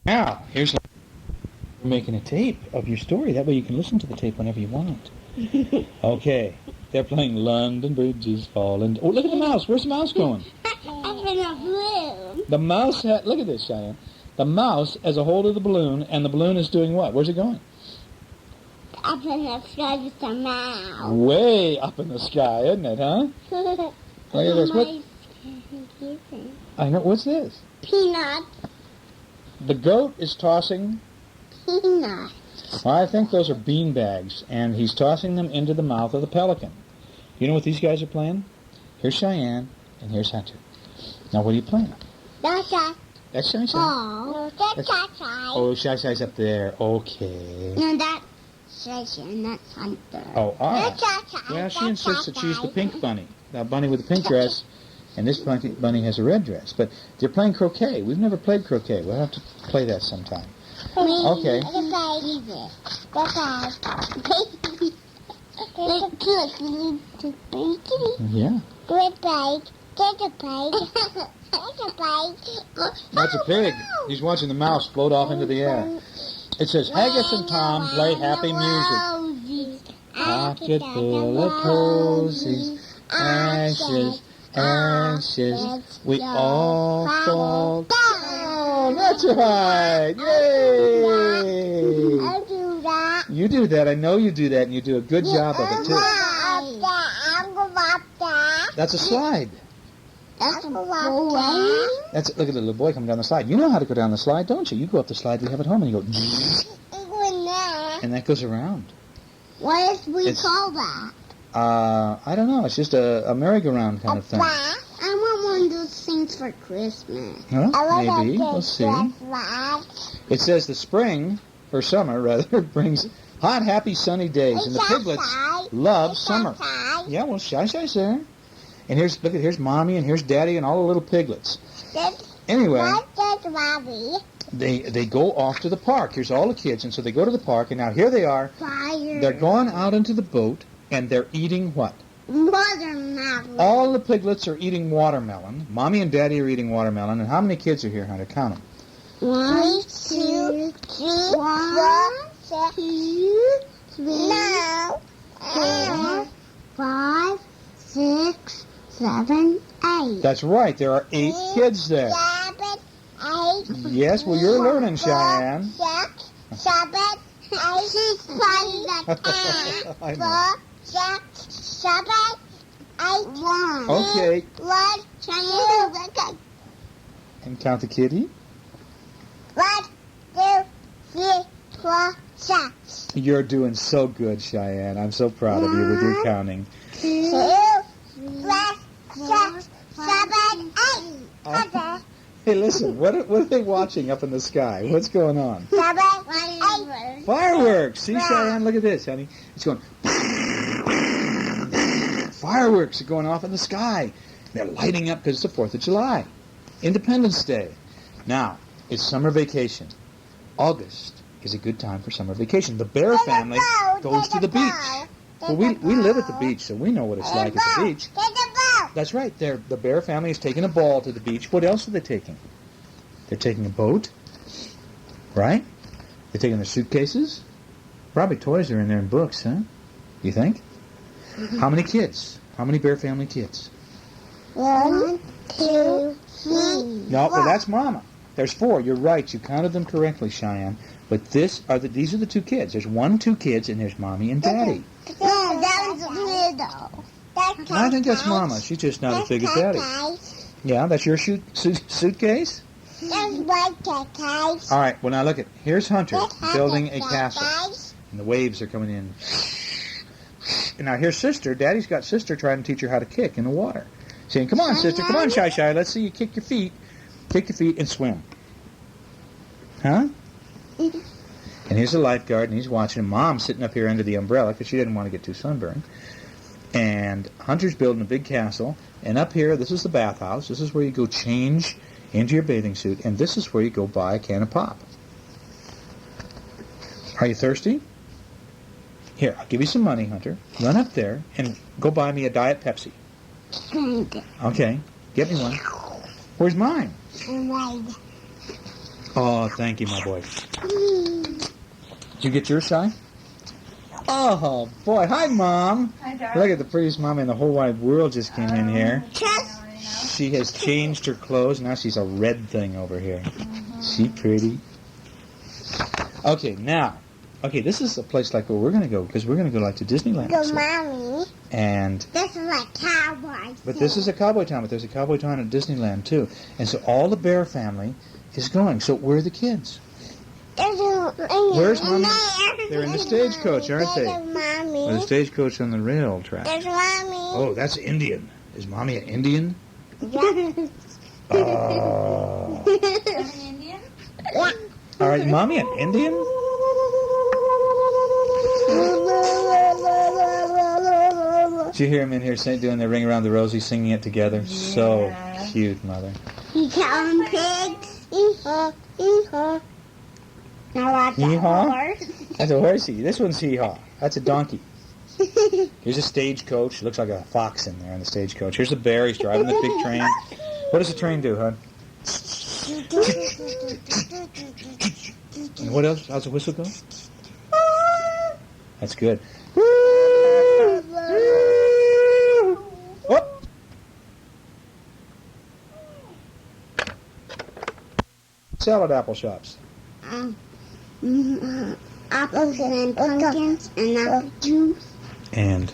Now, we're making a tape of your story. That way you can listen to the tape whenever you want. Okay. They're playing London Bridge is Falling. Oh, look at the mouse. Where's the mouse going? Up in a balloon. The mouse, look at this, Cheyenne. The mouse has a hold of the balloon, and the balloon is doing what? Where's it going? Up in the sky with a mouse. Way up in the sky, isn't it, huh? Look at this. What? I know. What's this? Peanut. The goat is tossing. Peanut. Well, I think those are bean bags, and he's tossing them into the mouth of the pelican. You know what these guys are playing? Here's Cheyenne, and here's Hunter. Now, what are you playing? That's a That's Shy Shy. ball. That's Shy. Oh, Shy Shy's up there. Okay. No, that's Shy and that's Hunter. Oh, all right. That's Shy. Well, she insists that she's the pink bunny. The bunny with the pink dress, and this bunny has a red dress. But they're playing croquet. We've never played croquet. We'll have to play that sometime. Okay. Yeah. That's a pig. He's watching the mouse float off into the air. It says, Haggis and Tom play happy music. Pocket full of posies, ashes, ashes, we all fall down. That's right. Yay! You do that. I know you do that, and you do a good job of it, too. That's a slide. That's a boy. Look at the little boy coming down the slide. You know how to go down the slide, don't you? You go up the slide we have at home, and you go, and that goes around. What do we call that? I don't know. It's just a merry-go-round kind of thing. I want one of those things for Christmas. Huh? Maybe. We'll see. It says the spring, or summer, rather, brings hot, happy, sunny days, and the piglets love summer. Yeah, well, Shy's there. And here's Mommy, and here's Daddy, and all the little piglets. Anyway, they go off to the park. Here's all the kids, and so they go to the park, and now here they are. Fire. They're going out into the boat, and they're eating what? Watermelon. All the piglets are eating watermelon. Mommy and Daddy are eating watermelon. And how many kids are here, Hunter? Count them. 1, 2, 3, 4, 2, 3, 4, 5, 6, 7, 8. That's right. There are 8 kids there. 7, 8. Yes, well, you're learning, Cheyenne. 6, 7, 8. I know. 4, 6, 7, 8. 1. Okay. 1, 2, And count the kitty. 1, 2, 3, 4, 6. You're doing so good, Cheyenne. I'm so proud of you with your counting. 2, 3, 6, 7, 8. Hey, listen, what are they watching up in the sky? What's going on? 7, 8. Fireworks! See, Cheyenne, look at this, honey. It's going... Fireworks are going off in the sky. They're lighting up because it's the 4th of July. Independence Day. Now, it's summer vacation. August is a good time for summer vacation. The Bear family goes to the beach. Well, we live at the beach, so we know what it's like at the beach. That's right. The Bear family is taking a ball to the beach. What else are they taking? They're taking a boat, right? They're taking their suitcases. Probably toys are in there and books, huh? You think? How many kids? How many Bear family kids? 1, 2, 3. No, well, that's Mama. There's 4. You're right. You counted them correctly, Cheyenne. But these are the 2 kids. There's 2 kids, and there's Mommy and Daddy. No, that was little. I think that's Mama. She's just not as big as Daddy. Yeah, that's your suitcase? That's my case. All right, well, now look at, here's Hunter building a castle. And the waves are coming in. And now here's Sister. Daddy's got Sister trying to teach her how to kick in the water. Saying, come on, Sister, come on, Shy. Let's see you kick your feet. Kick your feet and swim. Huh? And here's the lifeguard, and he's watching. Mom's sitting up here under the umbrella because she didn't want to get too sunburned. And Hunter's building a big castle. And up here, this is the bathhouse. This is where you go change into your bathing suit. And this is where you go buy a can of pop. Are you thirsty? Here, I'll give you some money, Hunter. Run up there and go buy me a Diet Pepsi. Okay, get me one. Where's mine? Oh, thank you, my boy. Did you get yours, Shy? Oh, boy. Hi, Mom. Hi, darling. Look at the prettiest mom in the whole wide world just came in here. She has changed her clothes. Now she's a red thing over here. She pretty. Okay, now. Okay, this is a place like where we're going to go, because we're going to go like to Disneyland. Go, Mommy. And This is like cowboy. but this is a cowboy town, but there's a cowboy town at Disneyland too. And so all the Bear family is going. So where are the kids? Where's Mommy? They're in the stagecoach, aren't they? There's Mommy. Or the stagecoach on the rail track. There's Mommy. Oh, that's Indian. Is Mommy an Indian? Yeah. Oh. An Indian? All right, Mommy an Indian? Did you hear him in here doing the Ring Around the Rosie, singing it together? So Yeah. cute, Mother. You counting pigs? Hee-haw, hee-haw. Now watch that Hee-haw? horse. That's a horsey. This one's hee-haw. That's a donkey. Here's a stagecoach. Looks like a fox in there in the stagecoach. Here's a bear. He's driving the big train. What does the train do, hon? And what else? How's the whistle go? That's good. Whoop. Salad apple shops. Apples and pumpkins and apple juice. And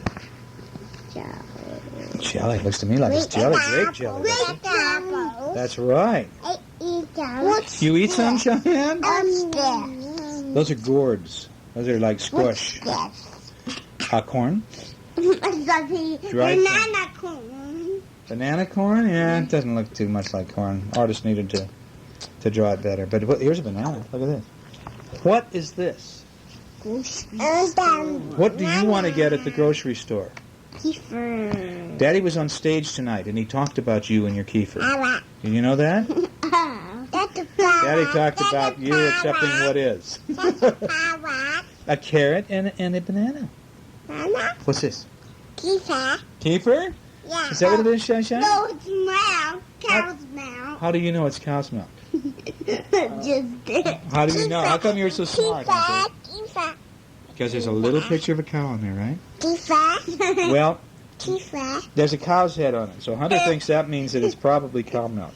jelly. Looks to me like it's jelly. Grape jelly. doesn't it? Apple. That's right. I eat them. You eat some, Cheyenne? Upstairs. Those are gourds. Those are like squash. Corn? Dried Banana corn. Banana corn? Yeah, it doesn't look too much like corn. Artist needed to draw it better. But here's a banana. Look at this. What is this? What do you want to get at the grocery store? Kefir. Daddy was on stage tonight, and he talked about you and your kefir. Alright. Do you know that? That's a flower. Daddy talked about you accepting what is. That's a flower. A carrot and a banana. Banana. What's this? Kefir. Kefir? Yeah. Is that what it is, Shai Shai? No, it's milk. Cow's milk. How do you know it's cow's milk? Just did. How do you know? How come you're so smart? Kefir. Because there's a little picture of a cow on there, right? Kefir. Well, Kefir. there's a cow's head on it. So Hunter thinks that means that it's probably cow milk.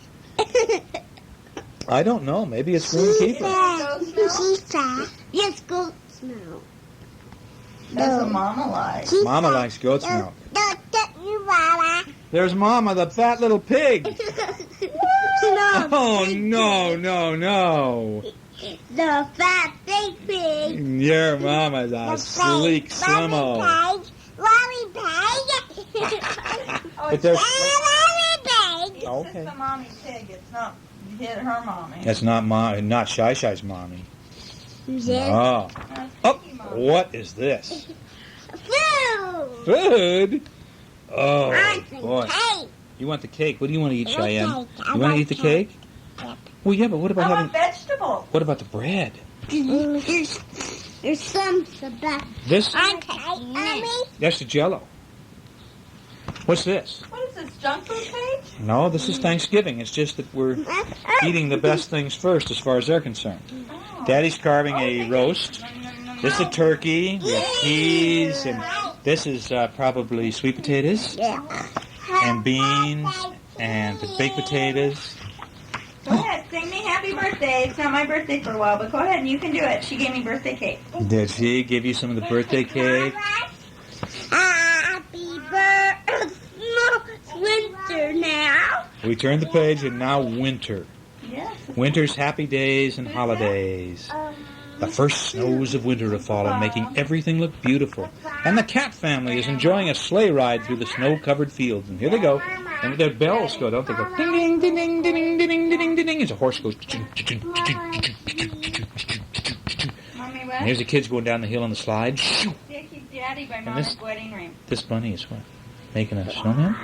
I don't know. Maybe it's green kefir. Kefir. Yes, goat's milk. That's what Mama likes. Mama likes goat's milk. Don't you, Mama. There's Mama, the fat little pig. No. Oh, no. The fat big pig. Your Mama's a sleek slimo. Mommy pig. But there's... Mommy pig. Okay. It's the mommy pig. It's not her mommy. That's not Shai Shai's mommy. Yes. Oh. That's Oh, Pinky Mommy. what is this? Food. Food? Oh, I think boy. cake. You want the cake? What do you want to eat, I Cheyenne? want cake. I You want to want eat the cake. cake? Well, yeah, but what about I having... want vegetables. What about the bread? There's some stuff. This? I cake, Mommy. That's the Jell-O. What's this? What is this, junk food page? No, this is Thanksgiving. It's just that we're eating the best things first as far as they're concerned. Oh. Daddy's carving a roast. This is a turkey with peas, and this is probably sweet potatoes Yeah. and beans and baked potatoes. Go ahead, sing me happy birthday. It's not my birthday for a while, but go ahead and you can do it. She gave me birthday cake. Did she give you some of the birthday cake? Happy birthday. It's winter now. We turned the page, and now winter. Yes. Winter's happy days and holidays. The first snows of winter have fallen, making everything look beautiful. And the cat family is enjoying a sleigh ride through the snow-covered fields. And here they go. And their bells go, don't they? Go ding, ding, ding, ding, ding, ding, ding, ding, ding, ding. As a horse goes. Mommy, And what? here's the kids going down the hill on the slide. Dickie's daddy by this- Mama's wedding ring. This bunny is what? Making a snowman?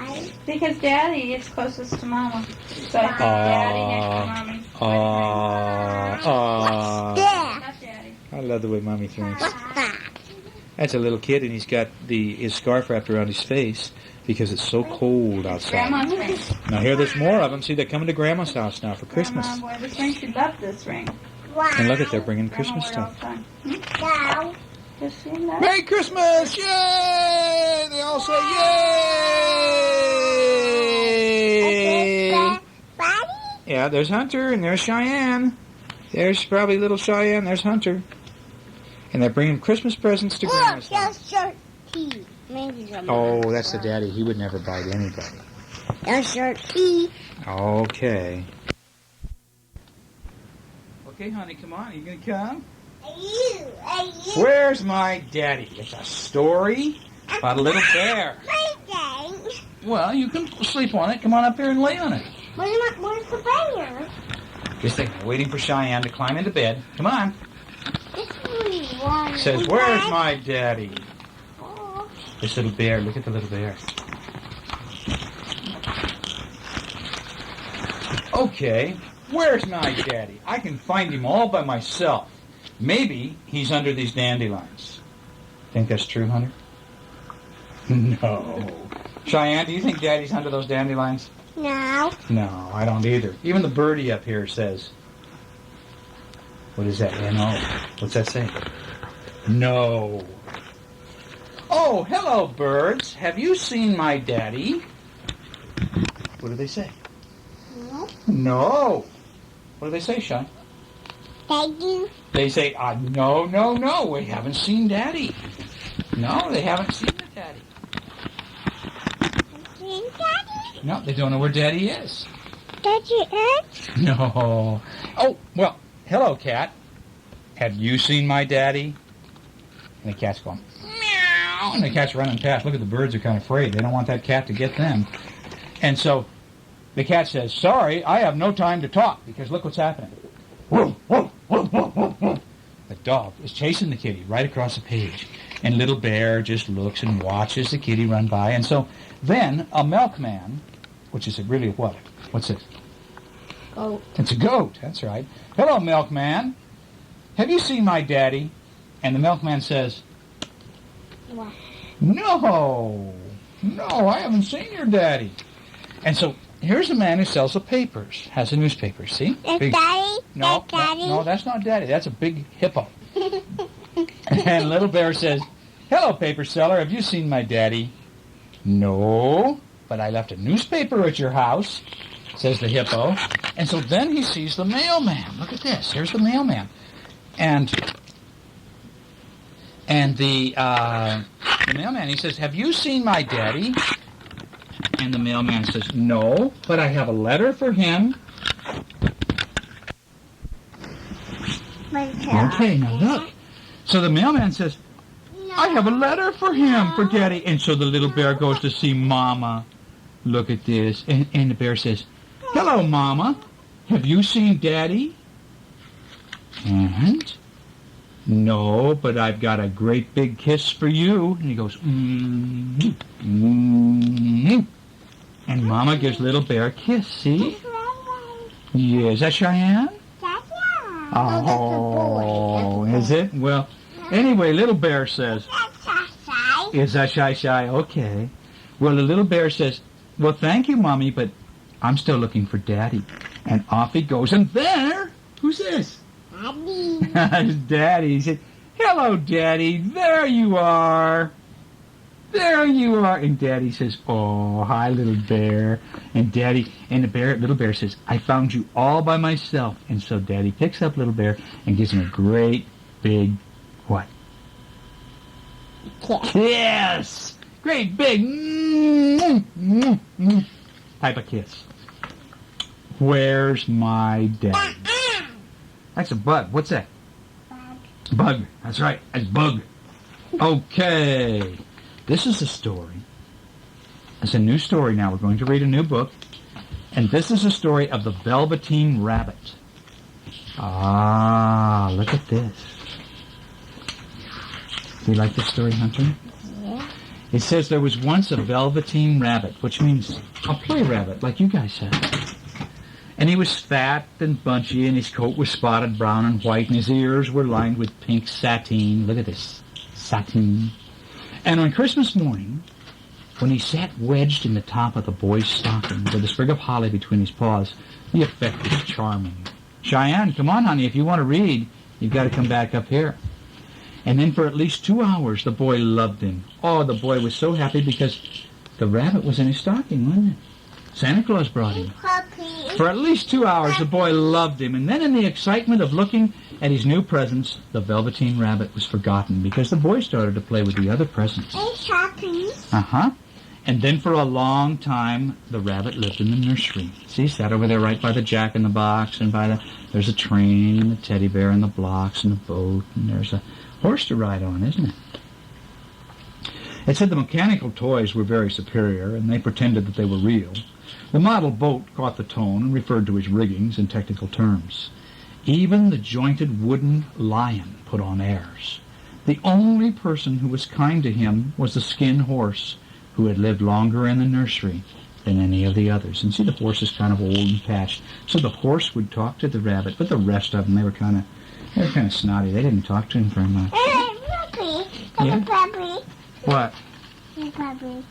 Because daddy is closest to Mama. So I put daddy next to Mommy's wedding ring. Yeah. Not daddy. I love the way Mommy thinks. What's that? That's a little kid, and he's got his scarf wrapped around his face because it's so cold outside. Grandma's ring. Now here, there's more of them. See, they're coming to Grandma's house now for Christmas. Grandma, boy, this ring, she loved this ring. Wow. And look at, they're bringing Grandma Christmas wore it all stuff. the time. No. Just seen that? Merry Christmas! Yay! They all say yay! Buddy? Yeah, there's Hunter and there's Cheyenne. There's probably little Cheyenne. There's Hunter. And they're bringing Christmas presents to Look, Grandma's house. there's your teeth. Maybe some Oh, that's the daddy. He would never bite anybody. There's your teeth. Okay. Okay, honey, come on. Are you going to come? You. Where's my daddy? It's a story about a little bear. Plaything. Well, you can sleep on it. Come on up here and lay on it. Where's the bear? Just like waiting for Cheyenne to climb into bed. Come on. This really one. Says, where's my daddy? Oh. This little bear. Look at the little bear. Okay, where's my daddy? I can find him all by myself. Maybe he's under these dandelions. Think that's true, Hunter? No. Cheyenne, do you think Daddy's under those dandelions? No. No, I don't either. Even the birdie up here says, what is that? N-O. What's that say? No. Oh, hello, birds. Have you seen my daddy? What do they say? No. No. What do they say, Sean? Thank you. They say, no, no, no, we haven't seen Daddy. No, they haven't seen the Daddy. Daddy? No, they don't know where Daddy is. Daddy is? No. Oh, well, hello, cat. Have you seen my daddy? And the cat's going, meow. And the cat's running past. Look at the birds are kind of afraid. They don't want that cat to get them. And so the cat says, sorry, I have no time to talk because look what's happening. Whoa, whoa, whoa, whoa, whoa, whoa. The dog is chasing the kitty right across the page. And little bear just looks and watches the kitty run by. And so then a milkman, which is really what? What's it? Goat. It's a goat, that's right. Hello, milkman. Have you seen my daddy? And the milkman says, What? no, I haven't seen your daddy. And so here's a man who sells the papers, has a newspaper, see? That's Big- Daddy? No, That's Daddy? no, that's not daddy. That's a big hippo. And little bear says, hello, paper seller. Have you seen my daddy? No, but I left a newspaper at your house, says the hippo. And so then he sees the mailman. Look at this. Here's the mailman. And the mailman, he says, have you seen my daddy? And the mailman says, no, but I have a letter for him. Okay, now look. So the mailman says, I have a letter for him, for Daddy. And so the little bear goes to see Mama. Look at this. And the bear says, hello, Mama. Have you seen Daddy? And? No, but I've got a great big kiss for you. And he goes, mm-hmm, mm-hmm. And Mama gives little bear a kiss, see? Yeah, is that Cheyenne? Oh, is it? Well, anyway, little bear says, is that Shy? Okay. Well, the little bear says, well, thank you, Mommy, but I'm still looking for Daddy. And off he goes. And there, who's this? Daddy. It's Daddy. He said, hello, Daddy. There you are. There you are. And Daddy says, oh, hi, little bear. And little bear says, I found you all by myself. And so Daddy picks up little bear and gives him a great big, what? Kiss. Great big type of kiss. Where's my daddy? That's a bug. What's that? Bug. That's right. That's bug. Okay. This is a story. It's a new story now. We're going to read a new book. And this is a story of the Velveteen Rabbit. Ah, look at this. Do you like this story, Hunter? Yeah. It says there was once a Velveteen Rabbit, which means a play rabbit, like you guys said. And he was fat and bunchy, and his coat was spotted brown and white, and his ears were lined with pink sateen. Look at this. satin. And on Christmas morning, when he sat wedged in the top of the boy's stocking with a sprig of holly between his paws, the effect was charming. Cheyenne, come on, honey, if you want to read, you've got to come back up here. And then for at least 2 hours, the boy loved him. Oh, the boy was so happy because the rabbit was in his stocking, wasn't it? Santa Claus brought him. Puppy. For at least 2 hours, the boy loved him. And then in the excitement of looking at his new presents, the Velveteen Rabbit was forgotten because the boy started to play with the other presents. It's happy. Uh-huh. And then for a long time, the rabbit lived in the nursery. See, he sat over there right by the jack-in-the-box and there's a train and the teddy bear and the blocks and the boat, and there's a horse to ride on, isn't it? It said the mechanical toys were very superior, and they pretended that they were real. The model boat caught the tone and referred to his riggings in technical terms. Even the jointed wooden lion put on airs. The only person who was kind to him was the skin horse, who had lived longer in the nursery than any of the others. And see, the horse is kind of old and patched. So the horse would talk to the rabbit, but the rest of them, they were kind of snotty. They didn't talk to him very much. Puppy. Yeah? There's a puppy. What? There's a puppy.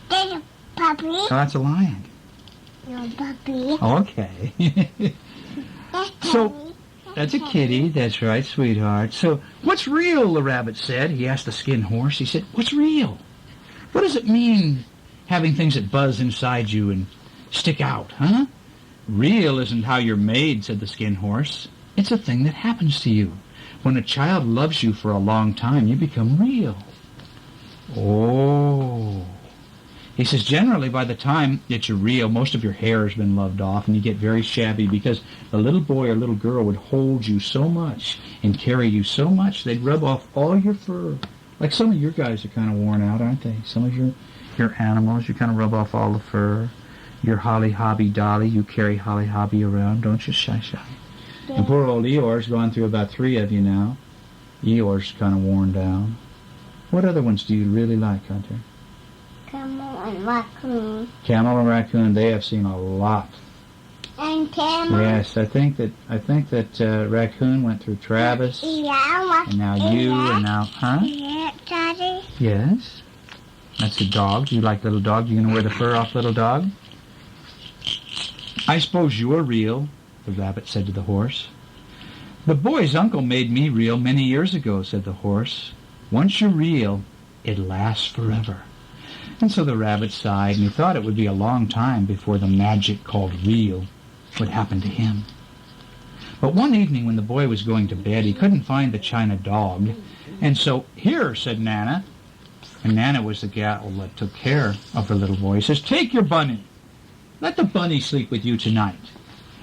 There's a puppy. Oh, that's a lion. No puppy. Okay. That's So, puppy. That's a kitty. That's right, sweetheart. So, what's real, the rabbit said. He asked the skin horse. He said, what's real? What does it mean, having things that buzz inside you and stick out, huh? Real isn't how you're made, said the skin horse. It's a thing that happens to you. When a child loves you for a long time, you become real. Oh. He says, generally, by the time that you're real, most of your hair has been loved off, and you get very shabby because the little boy or little girl would hold you so much and carry you so much, they'd rub off all your fur. Like some of your guys are kind of worn out, aren't they? Some of your animals, you kind of rub off all the fur. Your Holly Hobby Dolly, you carry Holly Hobby around, don't you, Shy? And poor old Eeyore's gone through about 3 of you now. Eeyore's kind of worn down. What other ones do you really like, Hunter? Camel and raccoon. Camel and raccoon, they have seen a lot. And camel. Yes, I think that raccoon went through Travis, Yeah, and now you, and now, huh? Yeah, Daddy. Yes. That's a dog. Do you like little dog? You gonna wear the fur off little dog? I suppose you're real, the rabbit said to the horse. The boy's uncle made me real many years ago, said the horse. Once you're real, it lasts forever. And so the rabbit sighed, and he thought it would be a long time before the magic called real would happen to him. But one evening when the boy was going to bed, he couldn't find the china dog. And so, here, said Nana. And Nana was the gal that took care of her little boy. He says, take your bunny. Let the bunny sleep with you tonight.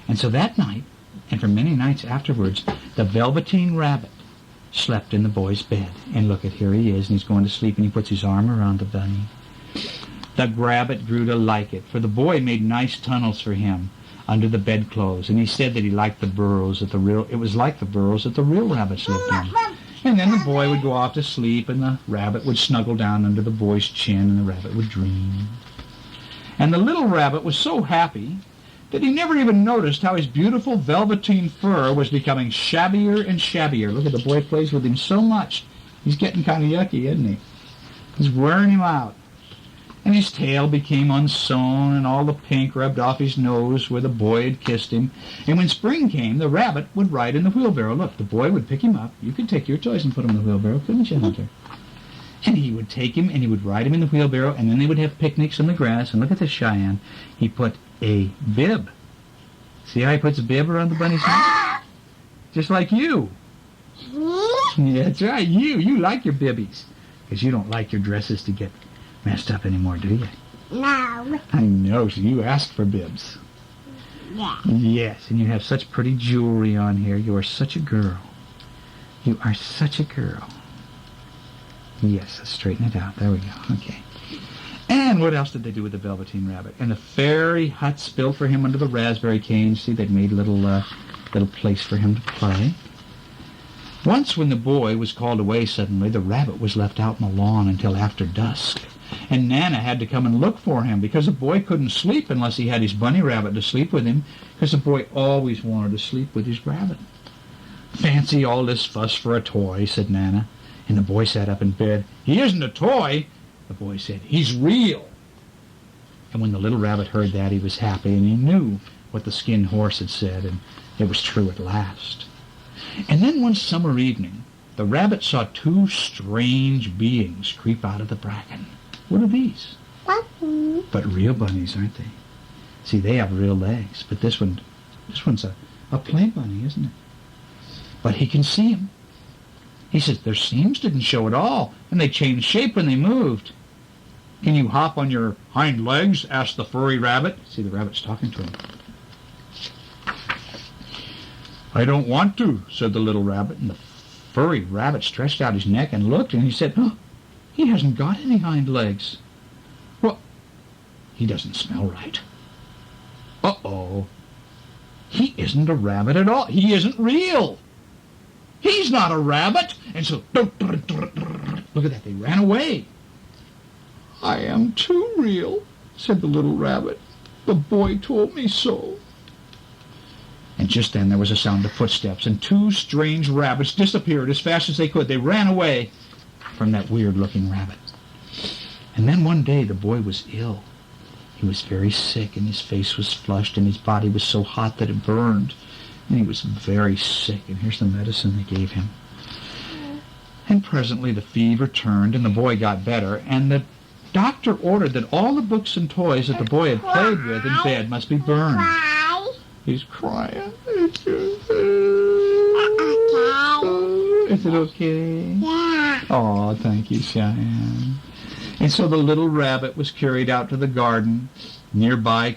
And so that night, and for many nights afterwards, the Velveteen Rabbit slept in the boy's bed. And look, here he is, and he's going to sleep, and he puts his arm around the bunny. The rabbit grew to like it, for the boy made nice tunnels for him under the bedclothes, and he said that he liked the burrows that it was like the burrows that the real rabbits lived in. And then the boy would go off to sleep, and the rabbit would snuggle down under the boy's chin, and the rabbit would dream. And the little rabbit was so happy that he never even noticed how his beautiful velveteen fur was becoming shabbier and shabbier. Look at the boy plays with him so much. He's getting kind of yucky, isn't he? He's wearing him out. And his tail became unsewn, and all the pink rubbed off his nose where the boy had kissed him. And when spring came, the rabbit would ride in the wheelbarrow. Look, the boy would pick him up. You could take your toys and put them in the wheelbarrow, couldn't you, Hunter? And he would take him, and he would ride him in the wheelbarrow, and then they would have picnics in the grass. And look at this, Cheyenne. He put a bib. See how he puts a bib around the bunny's neck? Just like you. Yeah, that's right. You like your bibbies. Because you don't like your dresses to get messed up anymore, do you? No. I know, so you ask for bibs. Yeah. Yes, and you have such pretty jewelry on here. You are such a girl. You are such a girl. Yes, let's straighten it out. There we go. Okay. And what else did they do with the Velveteen Rabbit? And the fairy huts built for him under the raspberry canes. See, they'd made a little place for him to play. Once when the boy was called away suddenly, the rabbit was left out on the lawn until after dusk. And Nana had to come and look for him because the boy couldn't sleep unless he had his bunny rabbit to sleep with him, because the boy always wanted to sleep with his rabbit. Fancy all this fuss for a toy, said Nana. And the boy sat up in bed. "He isn't a toy," the boy said. "He's real." And when the little rabbit heard that, he was happy, and he knew what the skinned horse had said, and it was true at last. And then one summer evening, the rabbit saw two strange beings creep out of the bracken. What are these? Bunny. But real bunnies, aren't they? See, they have real legs, but this one's a play bunny, isn't it? But he can see them. He says, "Their seams didn't show at all, and they changed shape when they moved." "Can you hop on your hind legs?" asked the furry rabbit. See, the rabbit's talking to him. "I don't want to," said the little rabbit. And the furry rabbit stretched out his neck and looked, and he said, "Oh, he hasn't got any hind legs. Well, he doesn't smell right. Uh-oh. He isn't a rabbit at all. He isn't real. He's not a rabbit." And so, look at that, they ran away. "I am too real," said the little rabbit. "The boy told me so." And just then there was a sound of footsteps, and two strange rabbits disappeared as fast as they could. They ran away from that weird-looking rabbit. And then one day the boy was ill. He was very sick, and his face was flushed, and his body was so hot that it burned. And he was very sick, and here's the medicine they gave him. And presently the fever turned, and the boy got better, and the doctor ordered that all the books and toys that the boy had played with in bed must be burned. Why? He's crying. Okay. Is it okay? Yeah. Oh, thank you, Cheyenne. And so the little rabbit was carried out to the garden. Nearby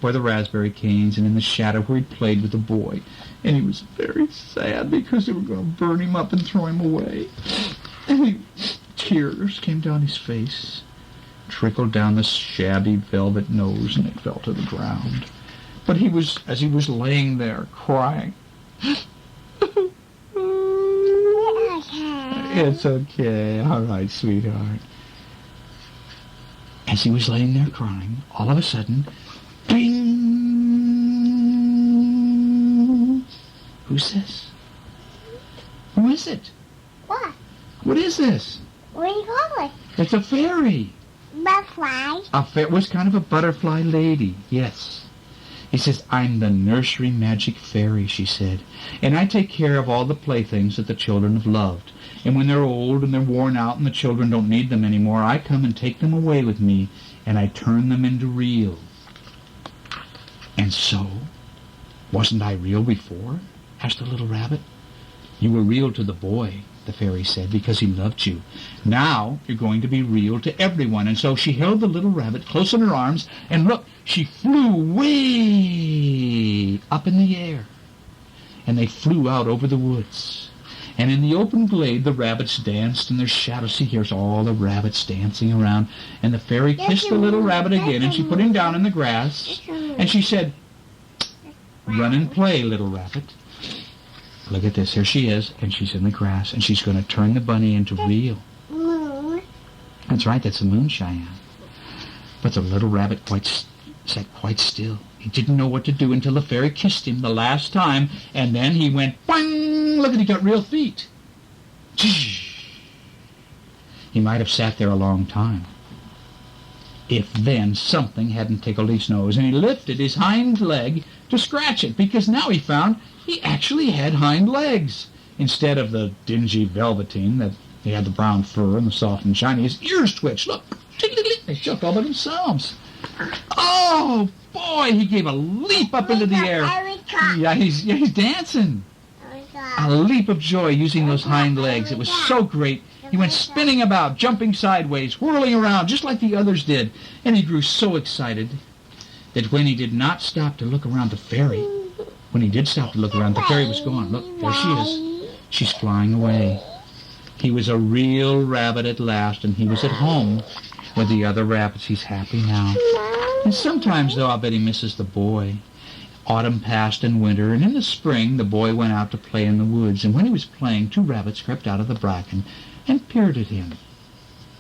were the raspberry canes, and in the shadow where he played with the boy. And he was very sad because they were going to burn him up and throw him away. And tears came down his face, trickled down the shabby velvet nose, and it fell to the ground. But as he was laying there crying, "It's okay, all right, sweetheart." As he was laying there crying, all of a sudden, ding! Who's this? Who is it? What? What is this? What do you call it? It's a fairy. Butterfly. It was kind of a butterfly lady, yes. He says, "I'm the nursery magic fairy," she said, "and I take care of all the playthings that the children have loved. And when they're old and they're worn out and the children don't need them anymore, I come and take them away with me, and I turn them into real." "And so, wasn't I real before?" asked the little rabbit. "You were real to the boy," the fairy said, "because he loved you. Now you're going to be real to everyone." And so she held the little rabbit close in her arms, and look, she flew way up in the air. And they flew out over the woods. And in the open glade, the rabbits danced in their shadows. See, here's all the rabbits dancing around. And the fairy kissed the little rabbit again, and she put him down in the grass. And she said, "Run and play, little rabbit." Look at this. Here she is, and she's in the grass, and she's going to turn the bunny into real. Moon. That's right, that's a moon, Cheyenne. But the little rabbit sat quite still. He didn't know what to do until the fairy kissed him the last time, and then he went, boing! Look, he got real feet. He might have sat there a long time, if then something hadn't tickled his nose, and he lifted his hind leg to scratch it, because now he found he actually had hind legs. Instead of the dingy velveteen that he had the brown fur and the soft and shiny, his ears twitched. Look, they shook all by themselves. Oh, boy, he gave a leap up into the air. Yeah, he's dancing. A leap of joy using those hind legs. It was so great. He went spinning about, jumping sideways, whirling around, just like the others did. And he grew so excited that when he did not stop to look around the fairy, when he did stop to look around, the fairy was gone. Look, there she is. She's flying away. He was a real rabbit at last, and he was at home with the other rabbits. He's happy now. And sometimes, though, I'll bet he misses the boy. Autumn passed and winter, and in the spring the boy went out to play in the woods. And when he was playing, two rabbits crept out of the bracken and peered at him.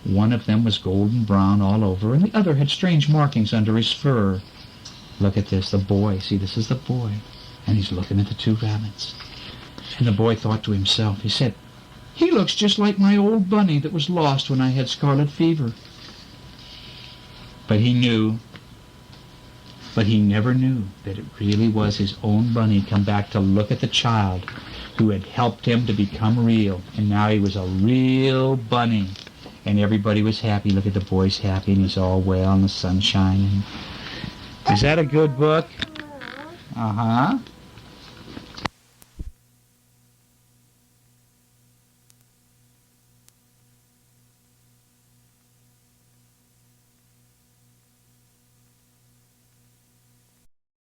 One of them was golden brown all over, and the other had strange markings under his fur. Look at this, the boy. See, this is the boy. And he's looking at the two rabbits. And the boy thought to himself, he said, He looks just like my old bunny that was lost when I had scarlet fever. But he never knew that it really was his own bunny come back to look at the child who had helped him to become real. And now he was a real bunny. And everybody was happy. Look at the boy's happy and he's all well and the sun's shining. Is that a good book? Uh-huh.